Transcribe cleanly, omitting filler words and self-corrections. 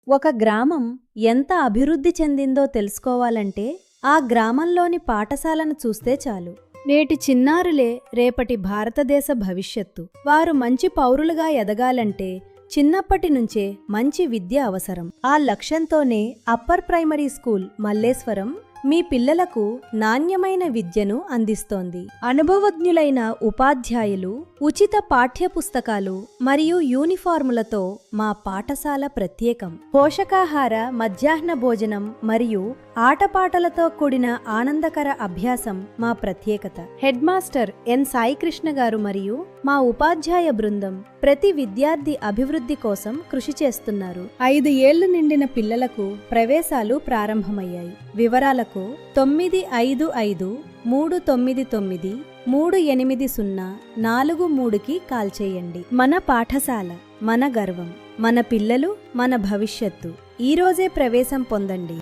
ఒక గ్రామం ఎంత అభివృద్ధి చెందిందో తెలుసుకోవాలంటే ఆ గ్రామంలోని పాఠశాలను చూస్తే చాలు. నేటి చిన్నారులే రేపటి భారతదేశ భవిష్యత్తు. వారు మంచి పౌరులుగా ఎదగాలంటే చిన్నప్పటి నుంచే మంచి విద్య అవసరం. ఆ లక్ష్యంతోనే అప్పర్ ప్రైమరీ స్కూల్ మల్లేశ్వరం మీ పిల్లలకు నాణ్యమైన విద్యను అందిస్తోంది. అనుభవజ్ఞులైన ఉపాధ్యాయులు, ఉచిత పాఠ్యపుస్తకాలు మరియు యూనిఫార్ములతో మా పాఠశాల ప్రత్యేకం. పోషకాహార మధ్యాహ్న భోజనం మరియు ఆటపాటలతో కూడిన ఆనందకర అభ్యాసం మా ప్రత్యేకత. హెడ్ మాస్టర్ ఎన్ సాయికృష్ణ గారు మరియు మా ఉపాధ్యాయ బృందం ప్రతి విద్యార్థి అభివృద్ధి కోసం కృషి చేస్తున్నారు. 5 ఏళ్లు నిండిన పిల్లలకు ప్రవేశాలు ప్రారంభమయ్యాయి. వివరాలకు 955399380483కి కాల్ చేయండి. మన పాఠశాల, మన గర్వం, మన పిల్లలు, మన భవిష్యత్తు. ఈ రోజే ప్రవేశం పొందండి.